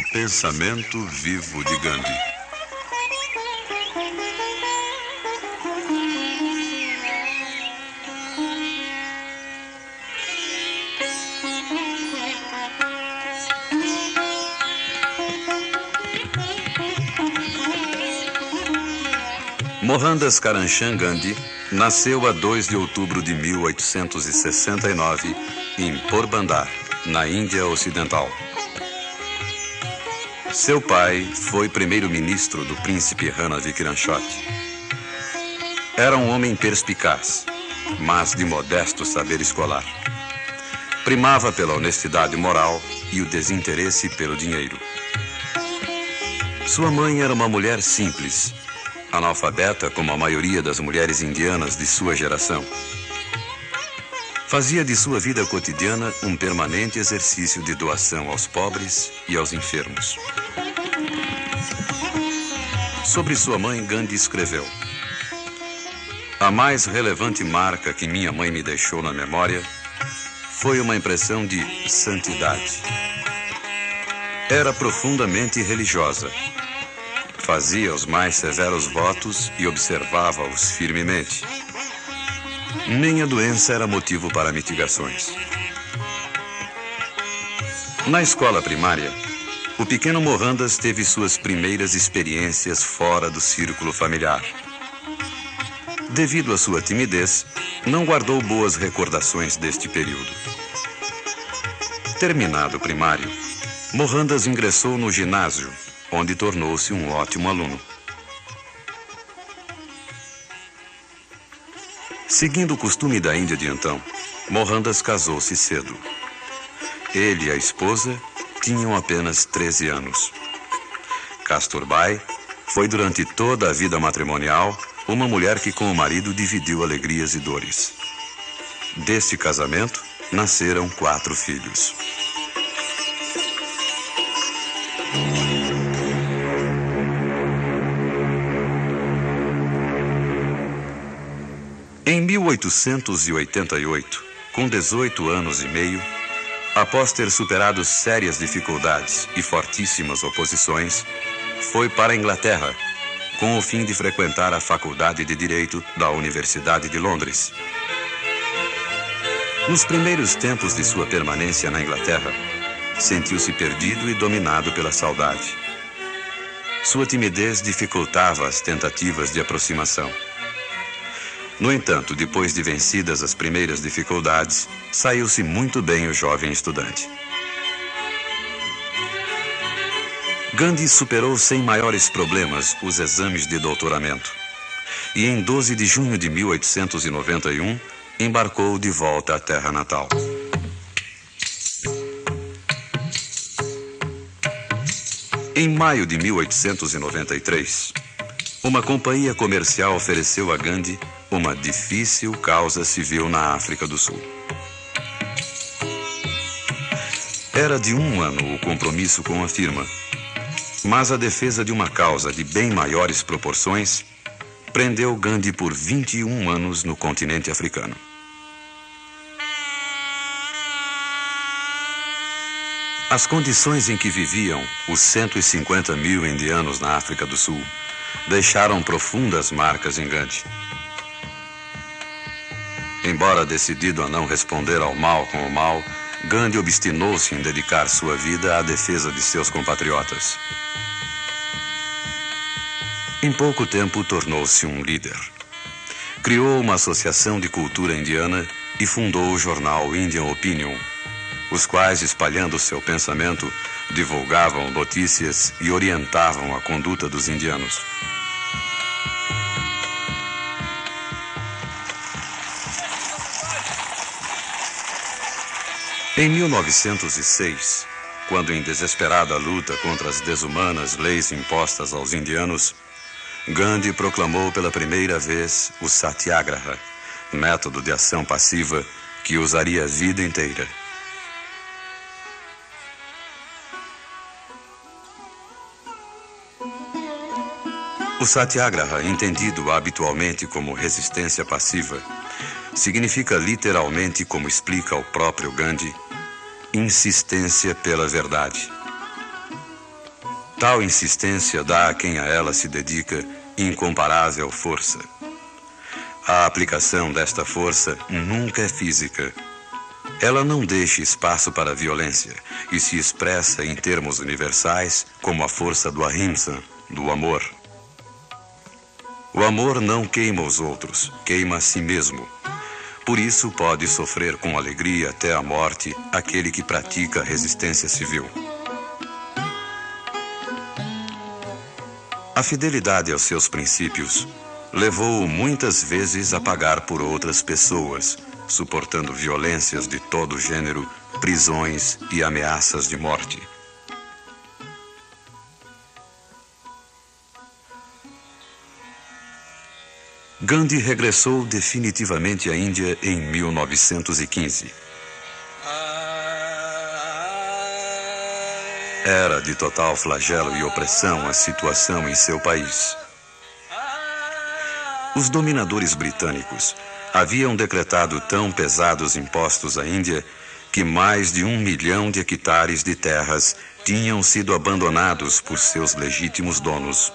O pensamento vivo de Gandhi. Mohandas Karamchand Gandhi nasceu a 2 de outubro de 1869 em Porbandar, na Índia Ocidental. Seu pai foi primeiro-ministro do príncipe Rana Vikramasinghe. Era um homem perspicaz, mas de modesto saber escolar. Primava pela honestidade moral e o desinteresse pelo dinheiro. Sua mãe era uma mulher simples, analfabeta como a maioria das mulheres indianas de sua geração. Fazia de sua vida cotidiana um permanente exercício de doação aos pobres e aos enfermos. Sobre sua mãe, Gandhi escreveu: a mais relevante marca que minha mãe me deixou na memória foi uma impressão de santidade. Era profundamente religiosa. Fazia os mais severos votos e observava-os firmemente. Nem a doença era motivo para mitigações. Na escola primária, o pequeno Mohandas teve suas primeiras experiências fora do círculo familiar. Devido à sua timidez, não guardou boas recordações deste período. Terminado o primário, Mohandas ingressou no ginásio, onde tornou-se um ótimo aluno. Seguindo o costume da Índia de então, Mohandas casou-se cedo. Ele e a esposa tinham apenas 13 anos. Kasturbai foi durante toda a vida matrimonial uma mulher que com o marido dividiu alegrias e dores. Deste casamento nasceram 4 filhos. Em 1888, com 18 anos e meio, após ter superado sérias dificuldades e fortíssimas oposições, foi para a Inglaterra, com o fim de frequentar a Faculdade de Direito da Universidade de Londres. Nos primeiros tempos de sua permanência na Inglaterra, sentiu-se perdido e dominado pela saudade. Sua timidez dificultava as tentativas de aproximação. No entanto, depois de vencidas as primeiras dificuldades, saiu-se muito bem o jovem estudante. Gandhi superou sem maiores problemas os exames de doutoramento e em 12 de junho de 1891 embarcou de volta à terra natal. Em maio de 1893, uma companhia comercial ofereceu a Gandhi uma difícil causa civil na África do Sul. Era de 1 ano o compromisso com a firma, mas a defesa de uma causa de bem maiores proporções prendeu Gandhi por 21 anos no continente africano. As condições em que viviam os 150 mil indianos na África do Sul deixaram profundas marcas em Gandhi. Embora decidido a não responder ao mal com o mal, Gandhi obstinou-se em dedicar sua vida à defesa de seus compatriotas. Em pouco tempo tornou-se um líder. Criou uma associação de cultura indiana e fundou o jornal Indian Opinion, os quais, espalhando seu pensamento, divulgavam notícias e orientavam a conduta dos indianos. Em 1906, quando em desesperada luta contra as desumanas leis impostas aos indianos, Gandhi proclamou pela primeira vez o Satyagraha, método de ação passiva que usaria a vida inteira. O Satyagraha, entendido habitualmente como resistência passiva, significa literalmente, como explica o próprio Gandhi, insistência pela verdade. Tal insistência dá a quem a ela se dedica incomparável força. A aplicação desta força nunca é física. Ela não deixa espaço para a violência e se expressa em termos universais como a força do ahimsa, do amor. O amor não queima os outros, queima a si mesmo. Por isso pode sofrer com alegria até a morte aquele que pratica a resistência civil. A fidelidade aos seus princípios levou-o muitas vezes a pagar por outras pessoas, suportando violências de todo gênero, prisões e ameaças de morte. Gandhi regressou definitivamente à Índia em 1915. Era de total flagelo e opressão a situação em seu país. Os dominadores britânicos haviam decretado tão pesados impostos à Índia que mais de 1 milhão de hectares de terras tinham sido abandonados por seus legítimos donos.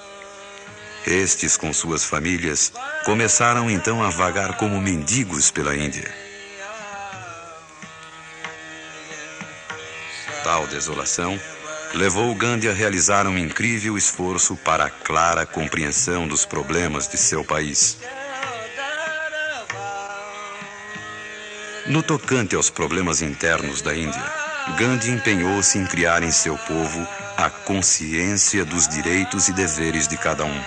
Estes, com suas famílias, começaram então a vagar como mendigos pela Índia. Tal desolação levou Gandhi a realizar um incrível esforço para a clara compreensão dos problemas de seu país. No tocante aos problemas internos da Índia, Gandhi empenhou-se em criar em seu povo a consciência dos direitos e deveres de cada um.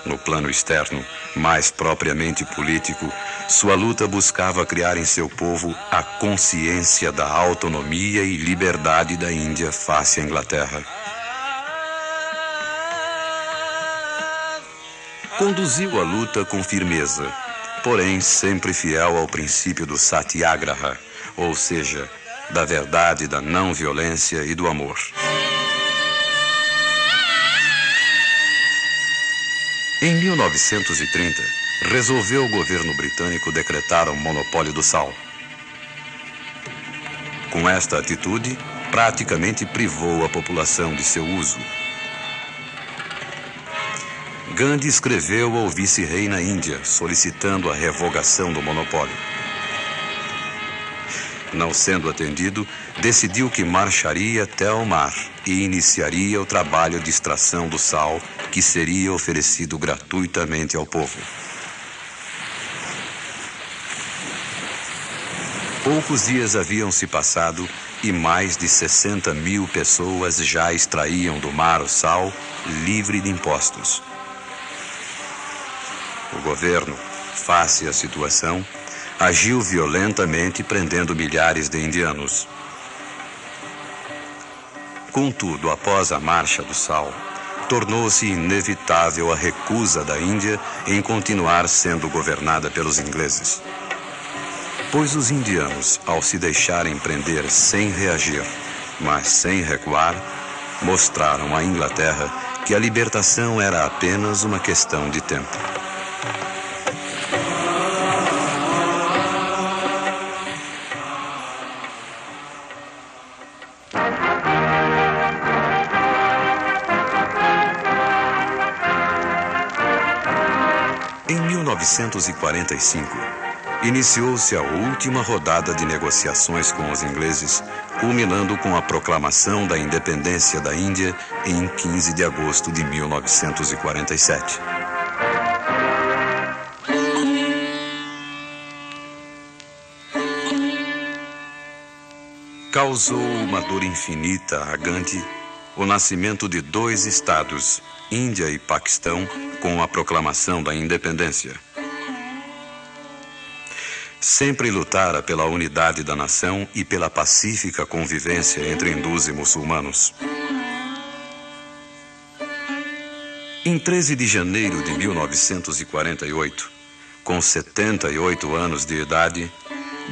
No plano externo, mais propriamente político, sua luta buscava criar em seu povo a consciência da autonomia e liberdade da Índia face à Inglaterra. Conduziu a luta com firmeza, porém sempre fiel ao princípio do satyagraha, ou seja, da verdade, da não violência e do amor. Em 1930, resolveu o governo britânico decretar o monopólio do sal. Com esta atitude, praticamente privou a população de seu uso. Gandhi escreveu ao vice-rei na Índia, solicitando a revogação do monopólio. Não sendo atendido, decidiu que marcharia até o mar e iniciaria o trabalho de extração do sal, que seria oferecido gratuitamente ao povo. Poucos dias haviam se passado e mais de 60 mil pessoas já extraíam do mar o sal, livre de impostos. O governo, face à situação, agiu violentamente, prendendo milhares de indianos. Contudo, após a marcha do sal, tornou-se inevitável a recusa da Índia em continuar sendo governada pelos ingleses. Pois os indianos, ao se deixarem prender sem reagir, mas sem recuar, mostraram à Inglaterra que a libertação era apenas uma questão de tempo. Em 1945, iniciou-se a última rodada de negociações com os ingleses, culminando com a proclamação da independência da Índia em 15 de agosto de 1947. Causou uma dor infinita a Gandhi o nascimento de 2 estados, Índia e Paquistão, com a proclamação da independência. Sempre lutara pela unidade da nação e pela pacífica convivência entre hindus e muçulmanos. Em 13 de janeiro de 1948, com 78 anos de idade,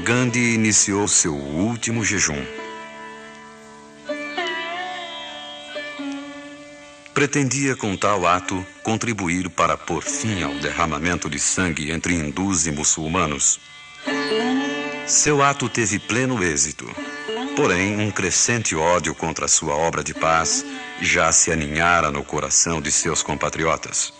Gandhi iniciou seu último jejum. Pretendia com tal ato contribuir para pôr fim ao derramamento de sangue entre hindus e muçulmanos. Seu ato teve pleno êxito, porém um crescente ódio contra sua obra de paz já se aninhara no coração de seus compatriotas.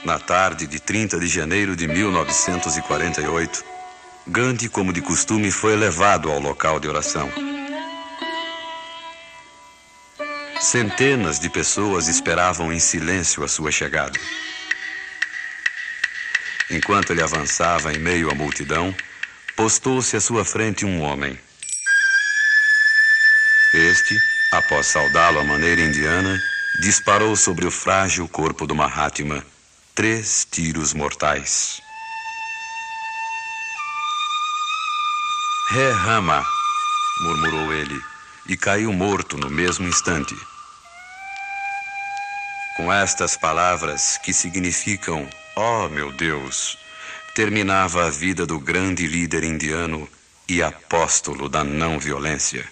Na tarde de 30 de janeiro de 1948, Gandhi, como de costume, foi levado ao local de oração. Centenas de pessoas esperavam em silêncio a sua chegada. Enquanto ele avançava em meio à multidão, postou-se à sua frente um homem. Este, após saudá-lo à maneira indiana, disparou sobre o frágil corpo do Mahatma 3 tiros mortais. He Rama, murmurou ele, e caiu morto no mesmo instante. Com estas palavras, que significam "Oh, meu Deus", terminava a vida do grande líder indiano e apóstolo da não-violência.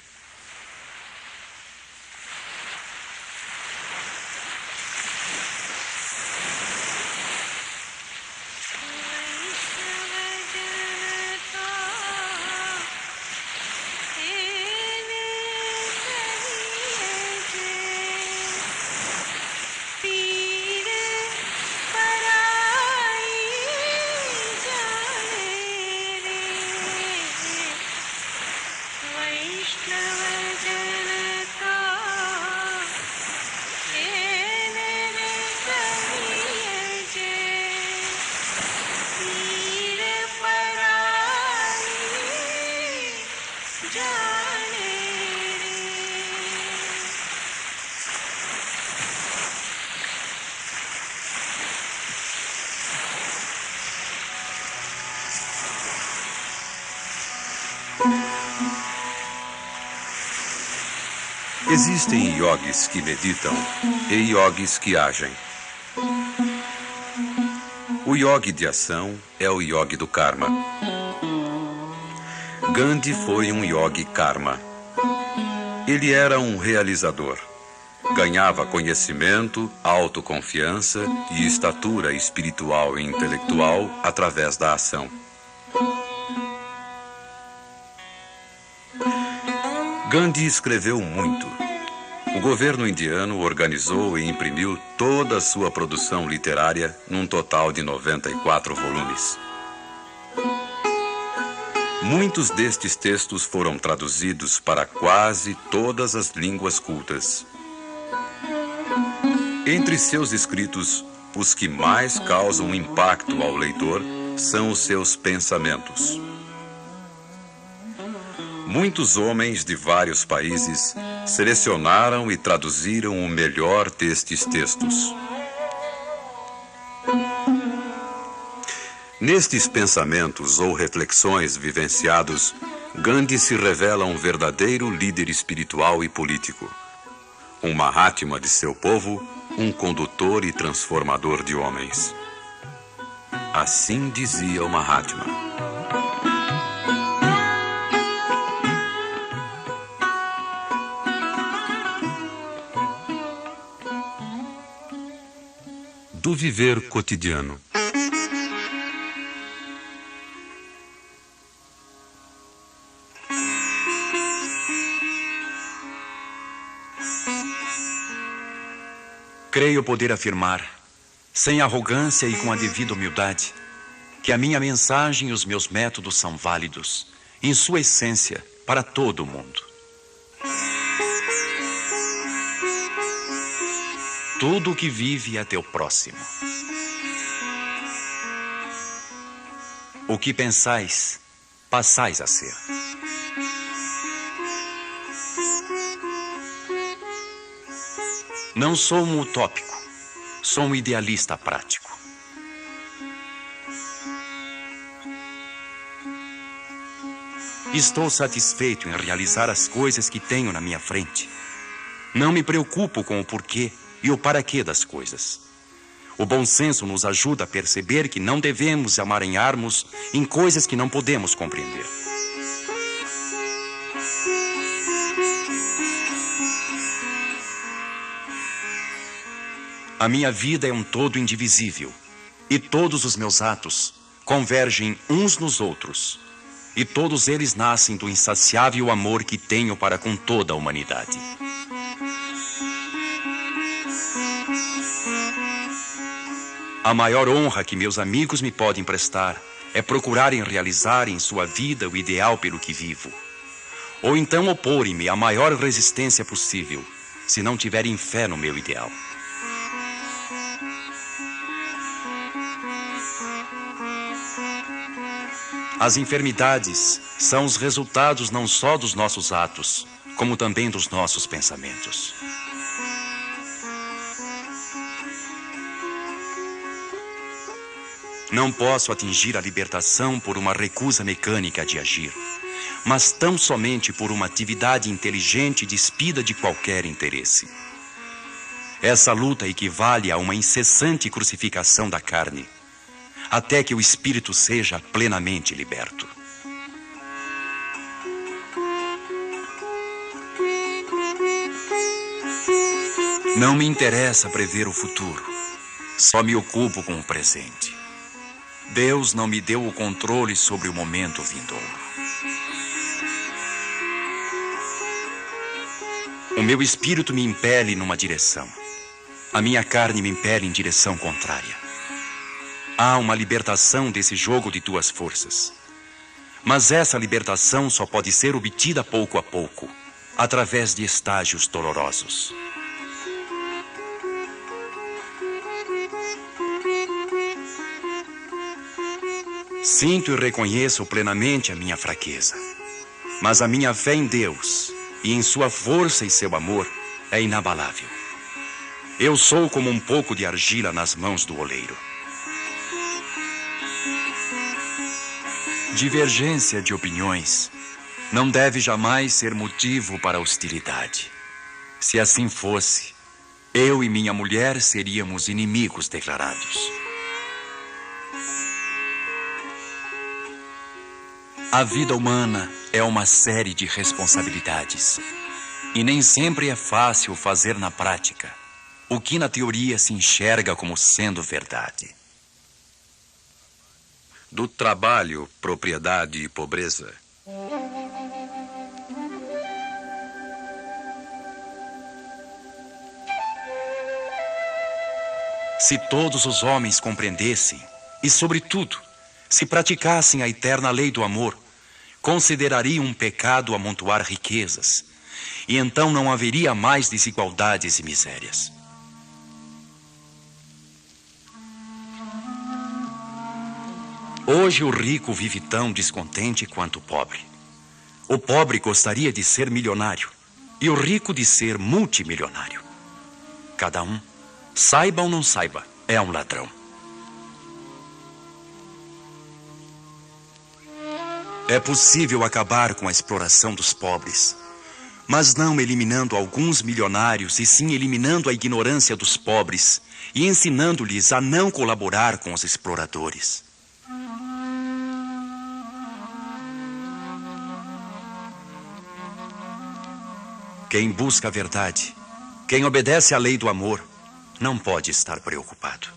Existem yogis que meditam e yogis que agem. O yogi de ação é o yogi do karma. Gandhi foi um yogi karma. Ele era um realizador. Ganhava conhecimento, autoconfiança e estatura espiritual e intelectual através da ação. Gandhi escreveu muito. O governo indiano organizou e imprimiu toda a sua produção literária num total de 94 volumes. Muitos destes textos foram traduzidos para quase todas as línguas cultas. Entre seus escritos, os que mais causam impacto ao leitor são os seus pensamentos. Muitos homens de vários países selecionaram e traduziram o melhor destes textos. Nestes pensamentos ou reflexões vivenciados, Gandhi se revela um verdadeiro líder espiritual e político. Um Mahatma de seu povo, um condutor e transformador de homens. Assim dizia o Mahatma. Do viver cotidiano. Creio poder afirmar, sem arrogância e com a devida humildade, que a minha mensagem e os meus métodos são válidos, em sua essência, para todo o mundo. Tudo o que vive é teu próximo. O que pensais, passais a ser. Não sou um utópico, sou um idealista prático. Estou satisfeito em realizar as coisas que tenho na minha frente. Não me preocupo com o porquê e o para quê das coisas. O bom senso nos ajuda a perceber que não devemos amaranharmos em coisas que não podemos compreender. A minha vida é um todo indivisível, E todos os meus atos convergem uns nos outros, e todos eles nascem do insaciável amor que tenho para com toda a humanidade. A maior honra que meus amigos me podem prestar é procurarem realizar em sua vida o ideal pelo que vivo, ou então oporem-me à maior resistência possível, se não tiverem fé no meu ideal. As enfermidades são os resultados não só dos nossos atos, como também dos nossos pensamentos. Não posso atingir a libertação por uma recusa mecânica de agir, mas tão somente por uma atividade inteligente despida de qualquer interesse. Essa luta equivale a uma incessante crucificação da carne, até que o espírito seja plenamente liberto. Não me interessa prever o futuro, só me ocupo com o presente. Deus não me deu o controle sobre o momento vindouro. O meu espírito me impele numa direção, a minha carne me impele em direção contrária. Há uma libertação desse jogo de duas forças. Mas essa libertação só pode ser obtida pouco a pouco, através de estágios dolorosos. Sinto e reconheço plenamente a minha fraqueza, mas a minha fé em Deus e em sua força e seu amor é inabalável. Eu sou como um pouco de argila nas mãos do oleiro. Divergência de opiniões não deve jamais ser motivo para hostilidade. Se assim fosse, eu e minha mulher seríamos inimigos declarados. A vida humana é uma série de responsabilidades, e nem sempre é fácil fazer na prática o que na teoria se enxerga como sendo verdade. Do trabalho, propriedade e pobreza. Se todos os homens compreendessem, e sobretudo, se praticassem a eterna lei do amor, considerariam um pecado amontoar riquezas, e então não haveria mais desigualdades e misérias. Hoje o rico vive tão descontente quanto o pobre. O pobre gostaria de ser milionário e o rico de ser multimilionário. Cada um, saiba ou não saiba, é um ladrão. É possível acabar com a exploração dos pobres, mas não eliminando alguns milionários, e sim eliminando a ignorância dos pobres e ensinando-lhes a não colaborar com os exploradores. Quem busca a verdade, quem obedece à lei do amor, não pode estar preocupado.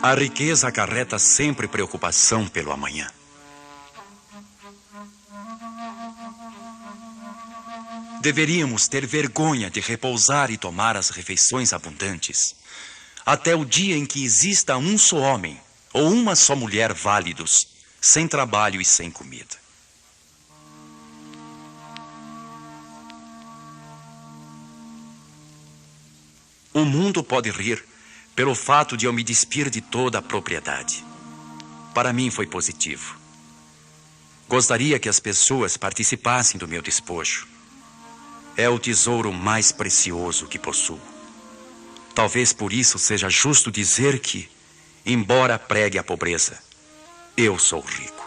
A riqueza acarreta sempre preocupação pelo amanhã. Deveríamos ter vergonha de repousar e tomar as refeições abundantes, até o dia em que exista um só homem ou uma só mulher válidos, sem trabalho e sem comida. O mundo pode rir pelo fato de eu me despir de toda a propriedade. Para mim foi positivo. Gostaria que as pessoas participassem do meu despojo. É o tesouro mais precioso que possuo. Talvez por isso seja justo dizer que, embora pregue a pobreza, eu sou rico.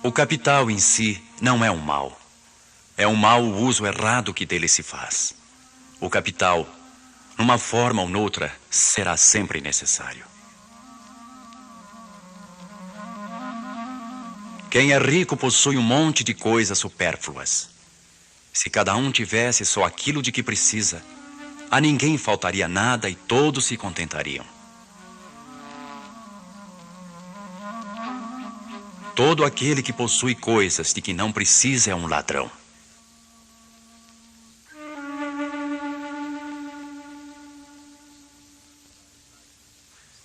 O capital em si não é um mal. É um mau uso errado que dele se faz. O capital, numa forma ou noutra, será sempre necessário. Quem é rico possui um monte de coisas supérfluas. Se cada um tivesse só aquilo de que precisa, a ninguém faltaria nada e todos se contentariam. Todo aquele que possui coisas de que não precisa é um ladrão.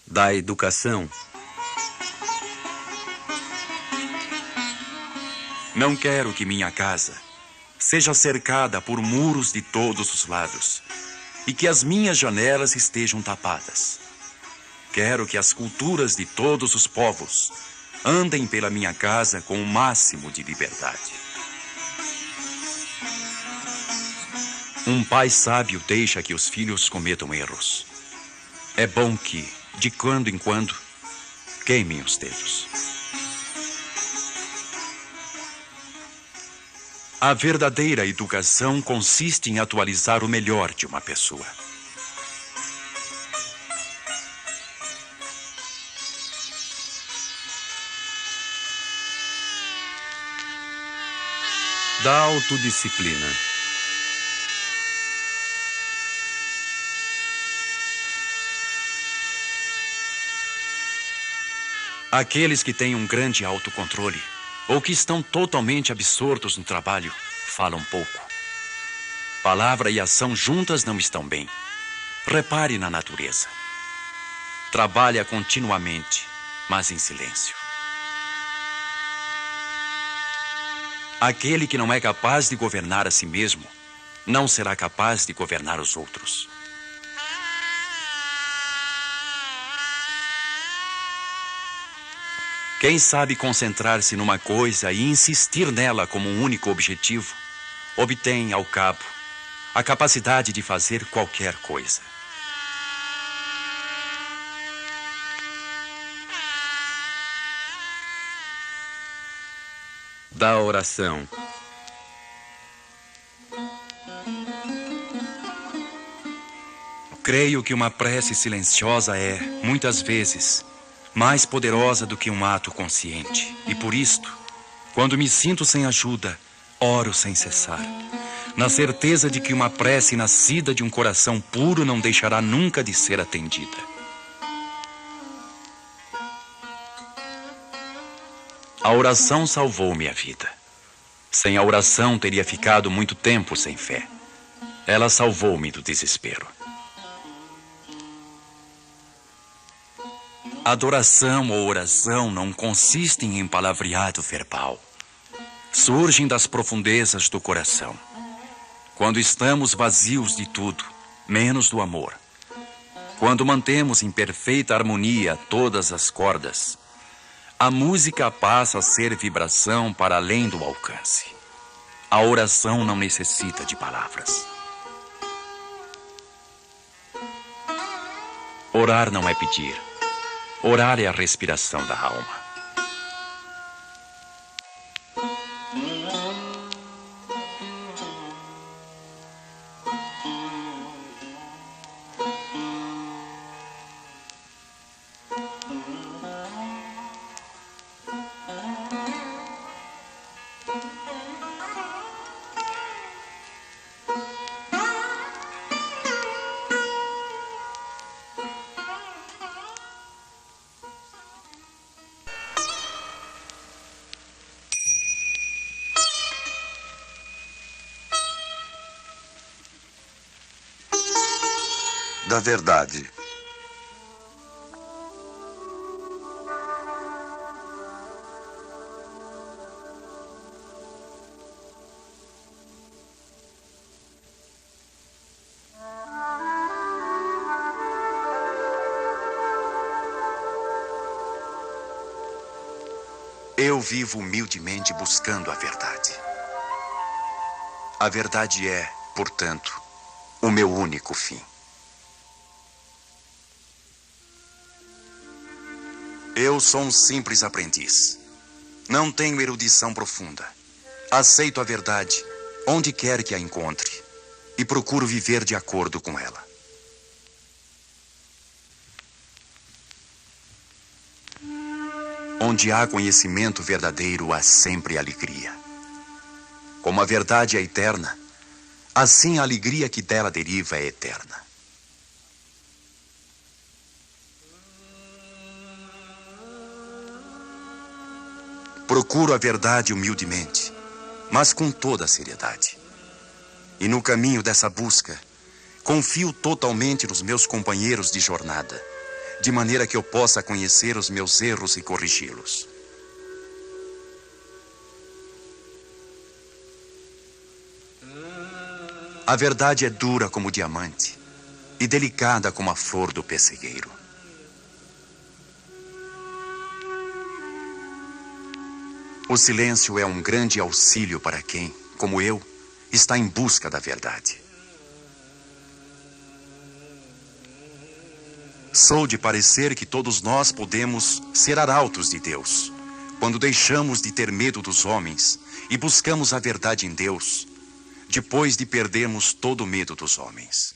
Da educação. Não quero que minha casa seja cercada por muros de todos os lados e que as minhas janelas estejam tapadas. Quero que as culturas de todos os povos andem pela minha casa com o máximo de liberdade. Um pai sábio deixa que os filhos cometam erros. É bom que, de quando em quando, queimem os dedos. A verdadeira educação consiste em atualizar o melhor de uma pessoa. Da autodisciplina. Aqueles que têm um grande autocontrole ou que estão totalmente absortos no trabalho falam pouco. Palavra e ação juntas não estão bem. Repare na natureza. Trabalha continuamente, mas em silêncio. Aquele que não é capaz de governar a si mesmo, não será capaz de governar os outros. Quem sabe concentrar-se numa coisa e insistir nela como um único objetivo, obtém, ao cabo, a capacidade de fazer qualquer coisa. Da oração. Creio que uma prece silenciosa é, muitas vezes, mais poderosa do que um ato consciente. E por isto, quando me sinto sem ajuda, oro sem cessar, na certeza de que uma prece nascida de um coração puro não deixará nunca de ser atendida. A oração salvou minha vida. Sem a oração teria ficado muito tempo sem fé. Ela salvou-me do desespero. Adoração ou oração não consistem em palavreado verbal. Surgem das profundezas do coração. Quando estamos vazios de tudo, menos do amor. Quando mantemos em perfeita harmonia todas as cordas, a música passa a ser vibração para além do alcance. A oração não necessita de palavras. Orar não é pedir. Orar é a respiração da alma. Da verdade. Eu vivo humildemente buscando a verdade. A verdade é, portanto, o meu único fim. Eu sou um simples aprendiz. Não tenho erudição profunda. Aceito a verdade onde quer que a encontre e procuro viver de acordo com ela. Onde há conhecimento verdadeiro, há sempre alegria. Como a verdade é eterna, assim a alegria que dela deriva é eterna. Procuro a verdade humildemente, mas com toda a seriedade. E no caminho dessa busca, confio totalmente nos meus companheiros de jornada, de maneira que eu possa conhecer os meus erros e corrigi-los. A verdade é dura como o diamante e delicada como a flor do pessegueiro. O silêncio é um grande auxílio para quem, como eu, está em busca da verdade. Sou de parecer que todos nós podemos ser arautos de Deus, quando deixamos de ter medo dos homens e buscamos a verdade em Deus, depois de perdermos todo o medo dos homens.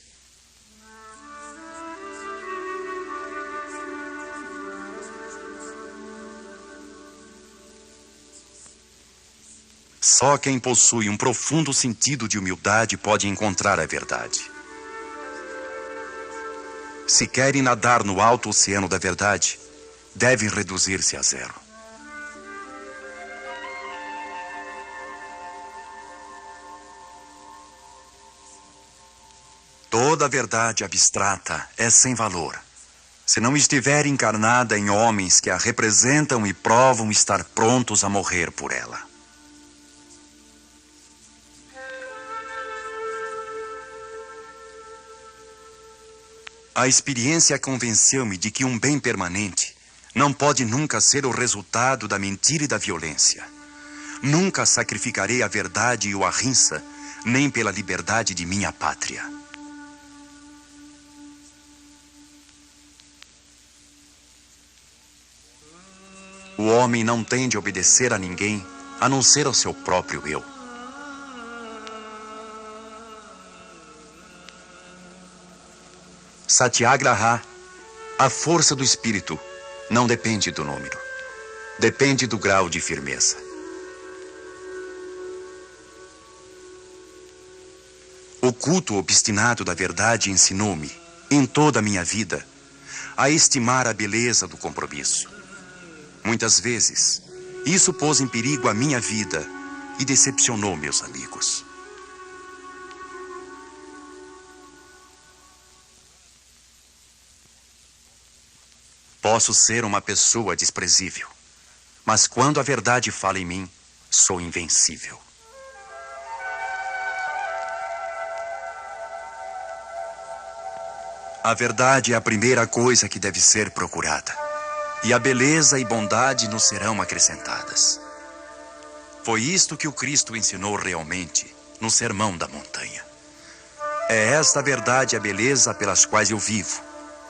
Só quem possui um profundo sentido de humildade pode encontrar a verdade. Se querem nadar no alto oceano da verdade, devem reduzir-se a zero. Toda a verdade abstrata é sem valor, se não estiver encarnada em homens que a representam e provam estar prontos a morrer por ela. A experiência convenceu-me de que um bem permanente não pode nunca ser o resultado da mentira e da violência. Nunca sacrificarei a verdade e o arrinça, nem pela liberdade de minha pátria. O homem não tem de obedecer a ninguém, a não ser ao seu próprio eu. Satyagraha, a força do espírito, não depende do número. Depende do grau de firmeza. O culto obstinado da verdade ensinou-me, em toda a minha vida, a estimar a beleza do compromisso. Muitas vezes, isso pôs em perigo a minha vida e decepcionou meus amigos. Posso ser uma pessoa desprezível, mas quando a verdade fala em mim, sou invencível. A verdade é a primeira coisa que deve ser procurada, e a beleza e bondade nos serão acrescentadas. Foi isto que o Cristo ensinou realmente no Sermão da Montanha. É esta verdade e a beleza pelas quais eu vivo,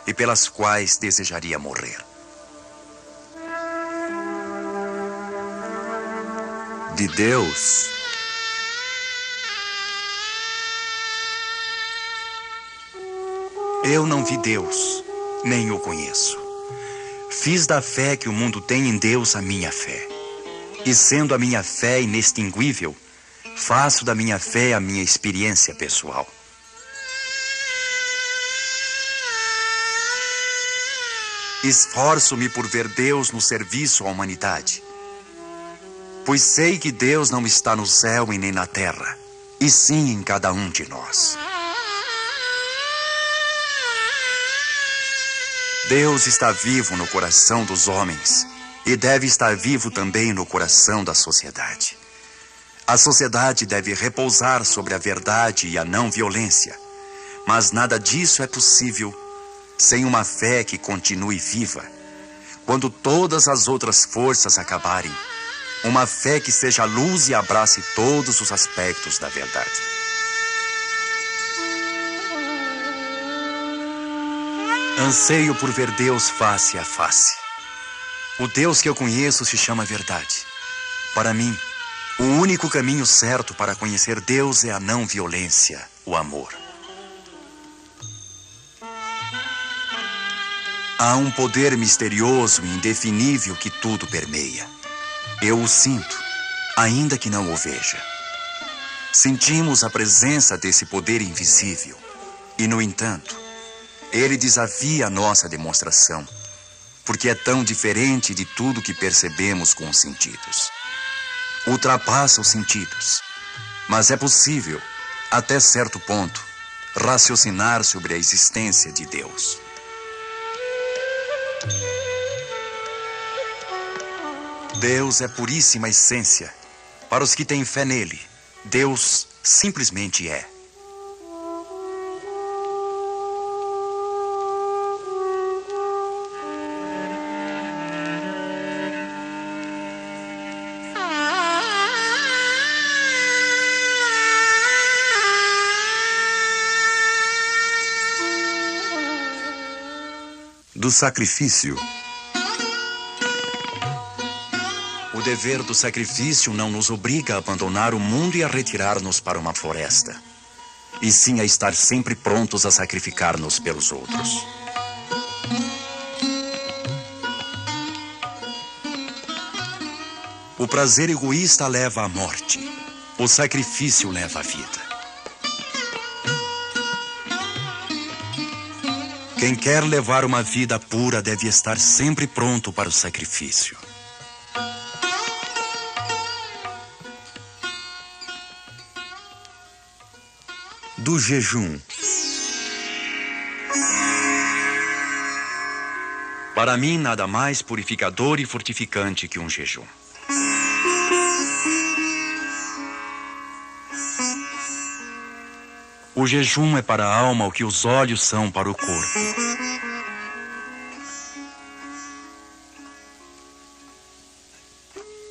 e pelas quais desejaria morrer. De Deus, eu não vi Deus, nem o conheço. Fiz da fé que o mundo tem em Deus a minha fé. E sendo a minha fé inextinguível, faço da minha fé a minha experiência pessoal. Esforço-me por ver Deus no serviço à humanidade, pois sei que Deus não está no céu e nem na terra, e sim em cada um de nós. Deus está vivo no coração dos homens e deve estar vivo também no coração da sociedade. A sociedade deve repousar sobre a verdade e a não violência, mas nada disso é possível sem uma fé que continue viva. Quando todas as outras forças acabarem, uma fé que seja luz e abrace todos os aspectos da verdade. Anseio por ver Deus face a face. O Deus que eu conheço se chama verdade. Para mim, o único caminho certo para conhecer Deus é a não violência, o amor. Há um poder misterioso e indefinível que tudo permeia. Eu o sinto, ainda que não o veja. Sentimos a presença desse poder invisível. E, no entanto, ele desafia a nossa demonstração, porque é tão diferente de tudo que percebemos com os sentidos. Ultrapassa os sentidos, mas é possível, até certo ponto, raciocinar sobre a existência de Deus. Deus é puríssima essência. Para os que têm fé nele, Deus simplesmente é. Do sacrifício. O dever do sacrifício não nos obriga a abandonar o mundo e a retirar-nos para uma floresta, e sim a estar sempre prontos a sacrificar-nos pelos outros. O prazer egoísta leva à morte, o sacrifício leva à vida. Quem quer levar uma vida pura deve estar sempre pronto para o sacrifício. Do jejum. Para mim, nada mais purificador e fortificante que um jejum. O jejum é para a alma o que os olhos são para o corpo.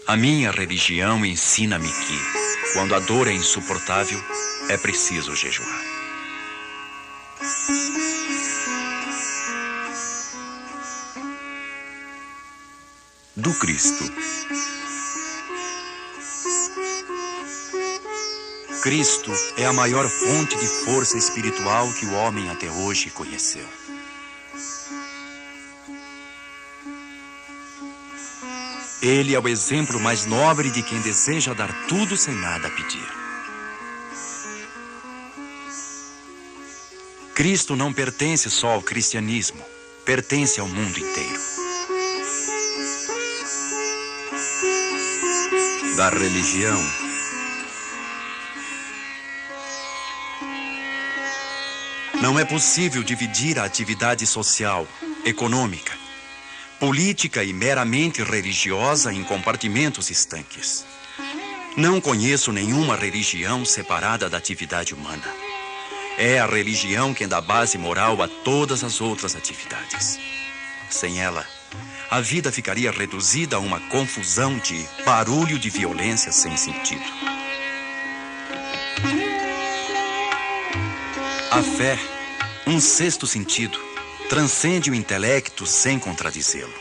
A minha religião ensina-me que, quando a dor é insuportável, é preciso jejuar. Do Cristo. Cristo é a maior fonte de força espiritual que o homem até hoje conheceu. Ele é o exemplo mais nobre de quem deseja dar tudo sem nada a pedir. Cristo não pertence só ao cristianismo, pertence ao mundo inteiro. Da religião. Não é possível dividir a atividade social, econômica, política e meramente religiosa em compartimentos estanques. Não conheço nenhuma religião separada da atividade humana. É a religião quem dá base moral a todas as outras atividades. Sem ela, a vida ficaria reduzida a uma confusão de barulho de violência sem sentido. A fé, um sexto sentido, transcende o intelecto sem contradizê-lo.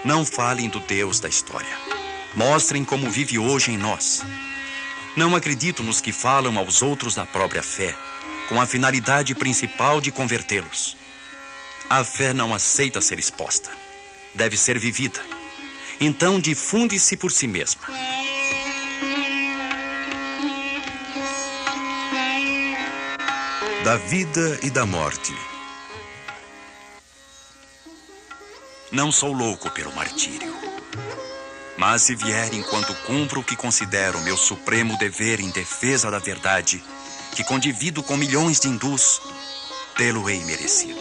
Não falem do Deus da história. Mostrem como vive hoje em nós. Não acredito nos que falam aos outros da própria fé, com a finalidade principal de convertê-los. A fé não aceita ser exposta. Deve ser vivida. Então difunde-se por si mesma. Da vida e da morte. Não sou louco pelo martírio. Mas se vier enquanto cumpro o que considero meu supremo dever em defesa da verdade, que condivido com milhões de hindus, tê-lo-ei merecido.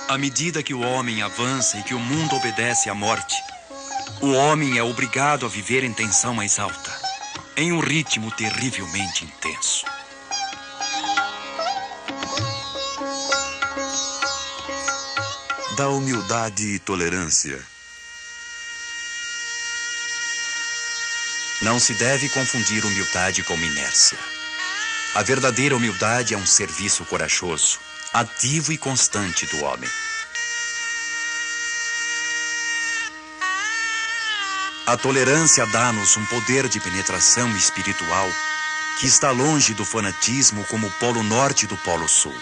À medida que o homem avança e que o mundo obedece à morte, o homem é obrigado a viver em tensão mais alta, em um ritmo terrivelmente intenso. Da humildade e tolerância. Não se deve confundir humildade com inércia. A verdadeira humildade é um serviço corajoso, ativo e constante do homem. A tolerância dá-nos um poder de penetração espiritual que está longe do fanatismo como o Polo Norte do Polo Sul.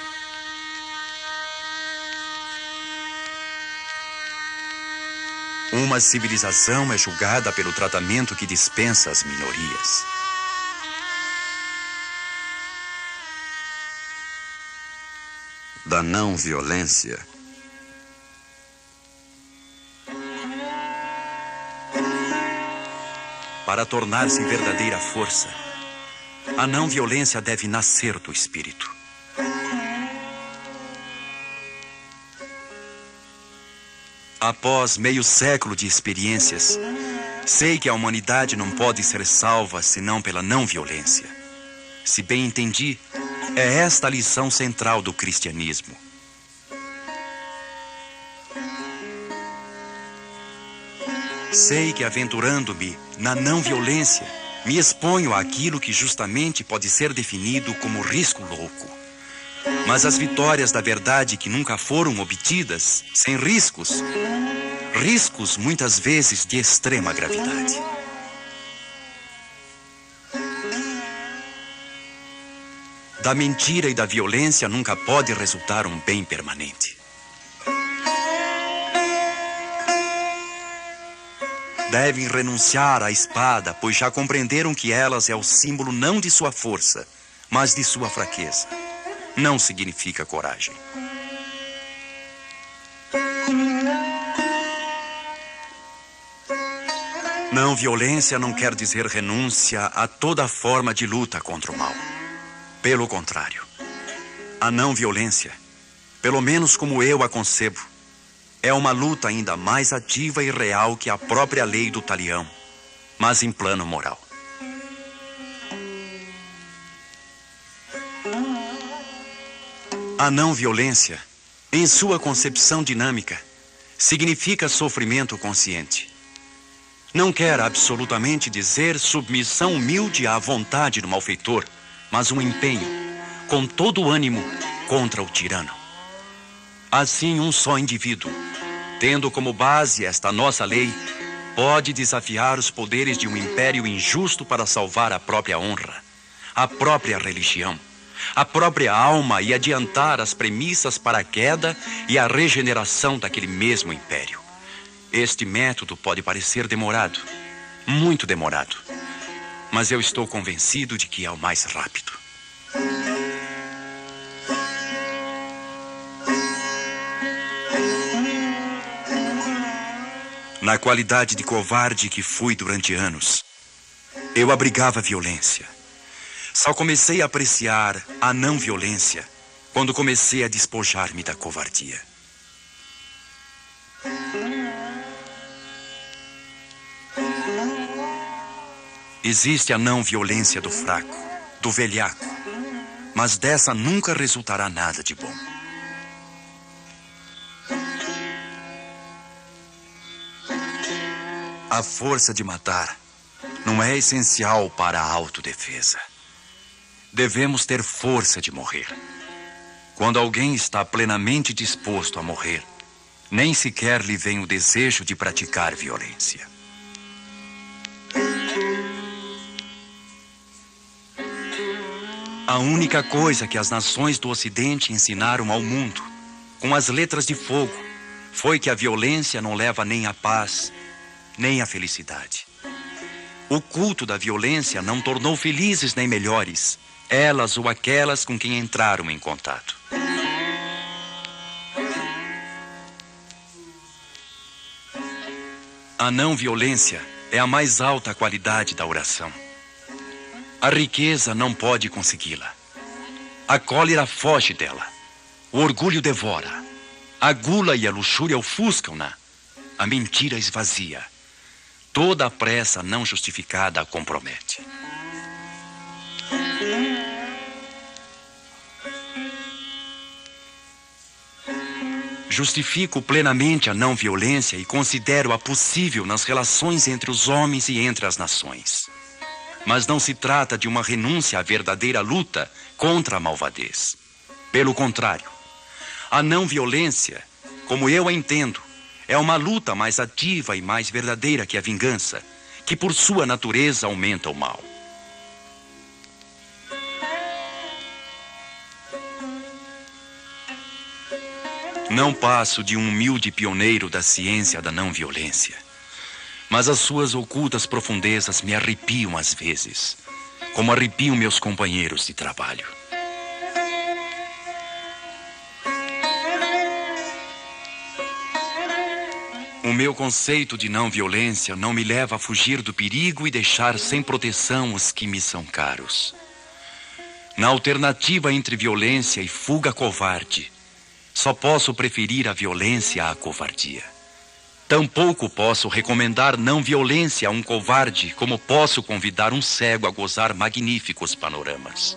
Uma civilização é julgada pelo tratamento que dispensa às minorias. Da não violência, para tornar-se verdadeira força, a não violência deve nascer do espírito. Após meio século de experiências, sei que a humanidade não pode ser salva senão pela não violência. Se bem entendi, é esta a lição central do cristianismo. Sei que aventurando-me na não violência, me exponho àquilo que justamente pode ser definido como risco louco. Mas as vitórias da verdade que nunca foram obtidas, sem riscos, riscos muitas vezes de extrema gravidade. Da mentira e da violência nunca pode resultar um bem permanente. Devem renunciar à espada, pois já compreenderam que elas é o símbolo não de sua força, mas de sua fraqueza. Não significa coragem. Não violência não quer dizer renúncia a toda forma de luta contra o mal. Pelo contrário, a não violência, pelo menos como eu a concebo, é uma luta ainda mais ativa e real que a própria lei do talião, mas em plano moral. A não violência, em sua concepção dinâmica, significa sofrimento consciente. Não quer absolutamente dizer submissão humilde à vontade do malfeitor, mas um empenho, com todo o ânimo, contra o tirano. Assim, um só indivíduo, tendo como base esta nossa lei, pode desafiar os poderes de um império injusto para salvar a própria honra, a própria religião, a própria alma e adiantar as premissas para a queda e a regeneração daquele mesmo império. Este método pode parecer demorado, muito demorado, mas eu estou convencido de que é o mais rápido. Na qualidade de covarde que fui durante anos, eu abrigava a violência. Só comecei a apreciar a não violência quando comecei a despojar-me da covardia. Existe a não violência do fraco, do velhaco, mas dessa nunca resultará nada de bom. A força de matar não é essencial para a autodefesa. Devemos ter força de morrer. Quando alguém está plenamente disposto a morrer, nem sequer lhe vem o desejo de praticar violência. A única coisa que as nações do Ocidente ensinaram ao mundo, com as letras de fogo, foi que a violência não leva nem à paz, nem à felicidade. O culto da violência não tornou felizes nem melhores elas ou aquelas com quem entraram em contato. A não violência é a mais alta qualidade da oração. A riqueza não pode consegui-la. A cólera foge dela. O orgulho devora. A gula e a luxúria ofuscam-na. A mentira esvazia. Toda a pressa não justificada a compromete. Justifico plenamente a não violência e considero-a possível nas relações entre os homens e entre as nações. Mas não se trata de uma renúncia à verdadeira luta contra a malvadez. Pelo contrário, a não violência, como eu a entendo, é uma luta mais ativa e mais verdadeira que a vingança, que por sua natureza aumenta o mal. Não passo de um humilde pioneiro da ciência da não-violência, mas as suas ocultas profundezas me arrepiam às vezes, como arrepiam meus companheiros de trabalho. O meu conceito de não-violência não me leva a fugir do perigo e deixar sem proteção os que me são caros. Na alternativa entre violência e fuga covarde, só posso preferir a violência à covardia. Tampouco posso recomendar não violência a um covarde, como posso convidar um cego a gozar magníficos panoramas.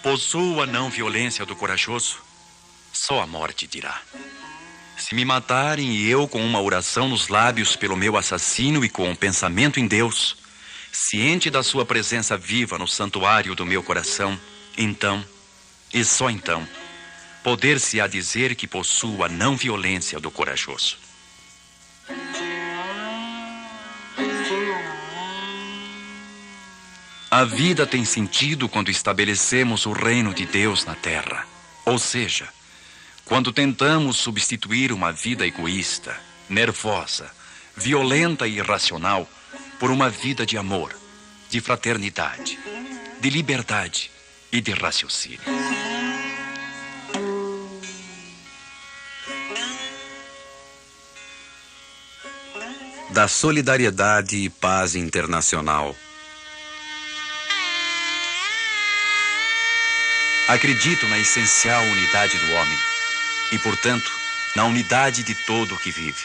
Possuo a não violência do corajoso, só a morte dirá. Se me matarem e eu com uma oração nos lábios pelo meu assassino e com um pensamento em Deus, ciente da sua presença viva no santuário do meu coração, então, e só então, poder-se-á dizer que possuo a não violência do corajoso. A vida tem sentido quando estabelecemos o reino de Deus na terra, ou seja, quando tentamos substituir uma vida egoísta, nervosa, violenta e irracional por uma vida de amor, de fraternidade, de liberdade e de raciocínio. Da solidariedade e paz internacional. Acredito na essencial unidade do homem e, portanto, na unidade de todo o que vive.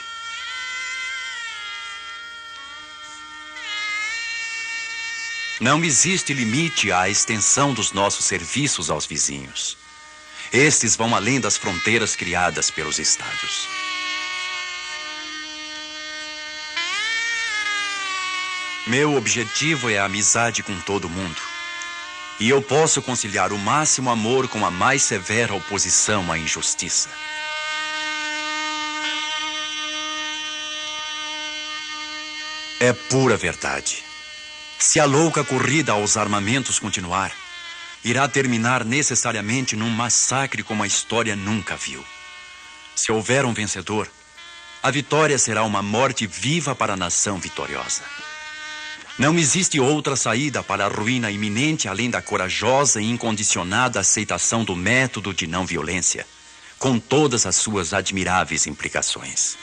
Não existe limite à extensão dos nossos serviços aos vizinhos. Estes vão além das fronteiras criadas pelos Estados. Meu objetivo é a amizade com todo mundo. E eu posso conciliar o máximo amor com a mais severa oposição à injustiça. É pura verdade. Se a louca corrida aos armamentos continuar, irá terminar necessariamente num massacre como a história nunca viu. Se houver um vencedor, a vitória será uma morte viva para a nação vitoriosa. Não existe outra saída para a ruína iminente além da corajosa e incondicionada aceitação do método de não violência, com todas as suas admiráveis implicações.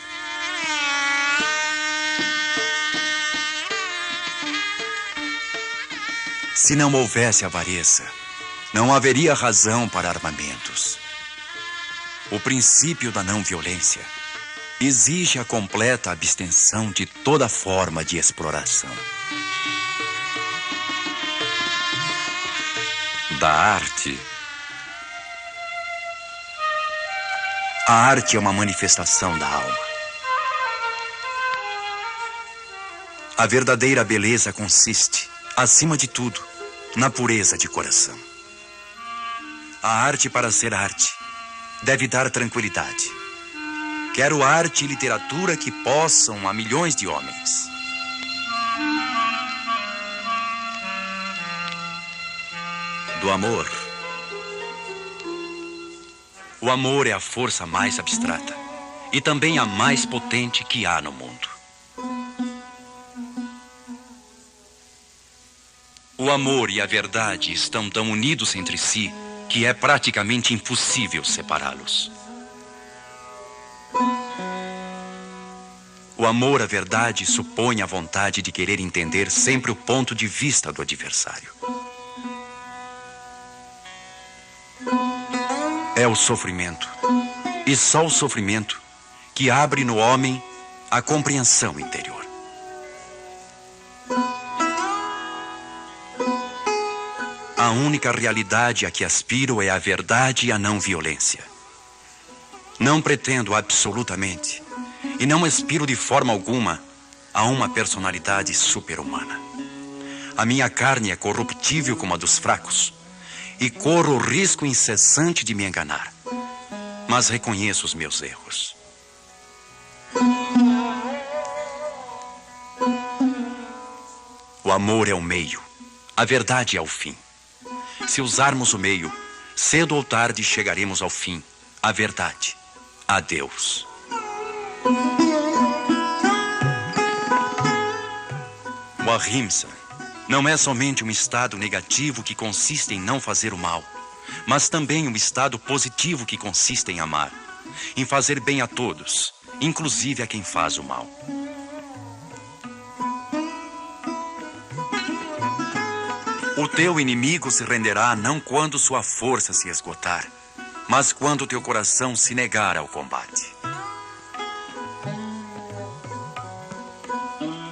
Se não houvesse avareza, não haveria razão para armamentos. O princípio da não violência exige a completa abstenção de toda forma de exploração. Da arte. A arte é uma manifestação da alma. A verdadeira beleza consiste, acima de tudo, na pureza de coração. A arte, para ser arte, deve dar tranquilidade. Quero arte e literatura que possam a milhões de homens. Do amor. O amor é a força mais abstrata e também a mais potente que há no mundo. O amor e a verdade estão tão unidos entre si que é praticamente impossível separá-los. O amor à verdade supõe a vontade de querer entender sempre o ponto de vista do adversário. É o sofrimento, e só o sofrimento, que abre no homem a compreensão interior. A única realidade a que aspiro é a verdade e a não violência. Não pretendo absolutamente, e não aspiro de forma alguma, a uma personalidade super-humana. A minha carne é corruptível como a dos fracos, e corro o risco incessante de me enganar. mas reconheço os meus erros. O amor é o meio, a verdade é o fim. Se usarmos o meio, cedo ou tarde chegaremos ao fim, à verdade, a Deus. O ahimsa não é somente um estado negativo que consiste em não fazer o mal, mas também um estado positivo que consiste em amar, em fazer bem a todos, inclusive a quem faz o mal. O teu inimigo se renderá não quando sua força se esgotar, mas quando teu coração se negar ao combate.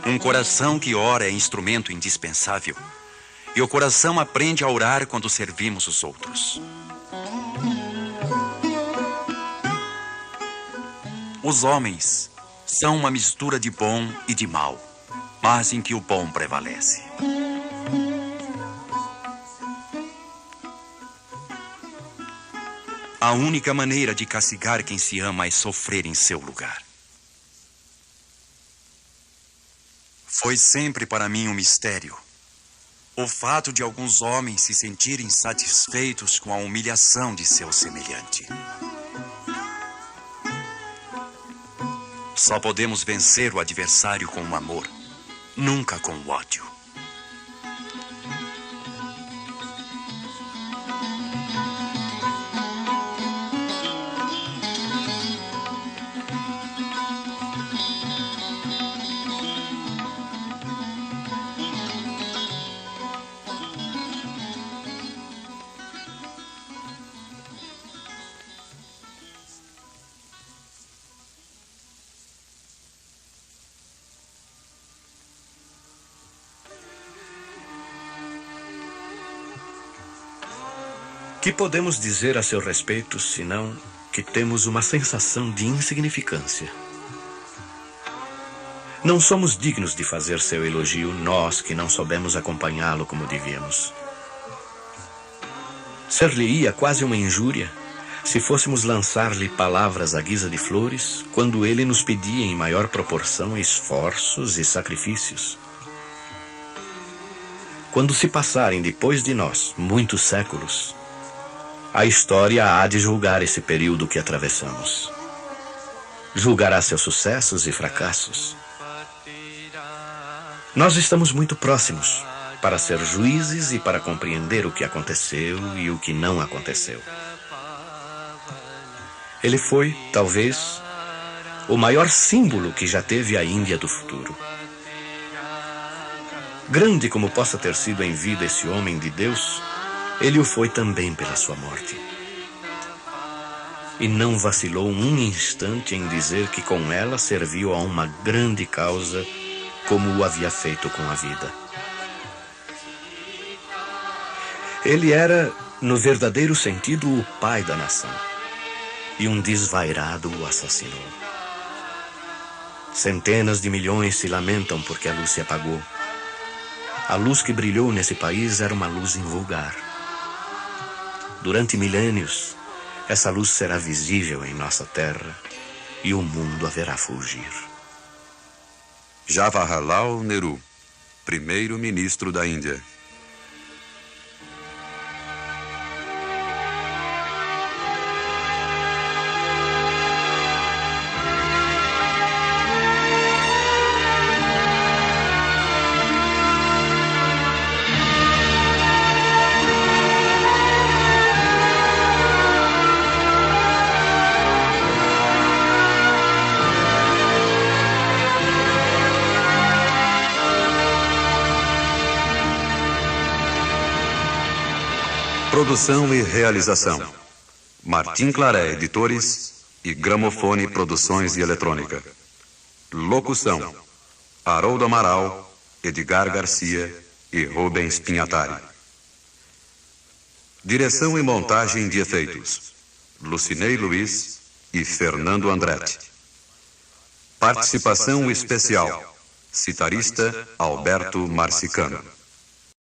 Um coração que ora é instrumento indispensável, e o coração aprende a orar quando servimos os outros. Os homens são uma mistura de bom e de mal, mas em que o bom prevalece. A única maneira de castigar quem se ama é sofrer em seu lugar. Foi sempre para mim um mistério o fato de alguns homens se sentirem satisfeitos com a humilhação de seu semelhante. Só podemos vencer o adversário com o amor, nunca com o ódio. Que podemos dizer a seu respeito, senão que temos uma sensação de insignificância? Não somos dignos de fazer seu elogio, nós que não soubemos acompanhá-lo como devíamos. Ser-lhe-ia quase uma injúria se fôssemos lançar-lhe palavras à guisa de flores, quando ele nos pedia em maior proporção esforços e sacrifícios. Quando se passarem depois de nós muitos séculos, a história há de julgar esse período que atravessamos. Julgará seus sucessos e fracassos. Nós estamos muito próximos para ser juízes e para compreender o que aconteceu e o que não aconteceu. Ele foi, talvez, o maior símbolo que já teve a Índia do futuro. Grande como possa ter sido em vida esse homem de Deus, ele o foi também pela sua morte. E não vacilou um instante em dizer que com ela serviu a uma grande causa, como o havia feito com a vida. Ele era, no verdadeiro sentido, o pai da nação. E um desvairado o assassinou. Centenas de milhões se lamentam porque a luz se apagou. A luz que brilhou nesse país era uma luz invulgar. Durante milênios, essa luz será visível em nossa terra e o mundo haverá fugir. Jawaharlal Nehru, primeiro-ministro da Índia. Produção e realização: Martim Claré Editores e Gramofone Produções e Eletrônica. Locução: Haroldo Amaral, Edgar Garcia e Rubens Pinhatari. Direção e montagem de efeitos: Lucinei Luiz e Fernando Andretti. Participação especial: citarista Alberto Marcicano.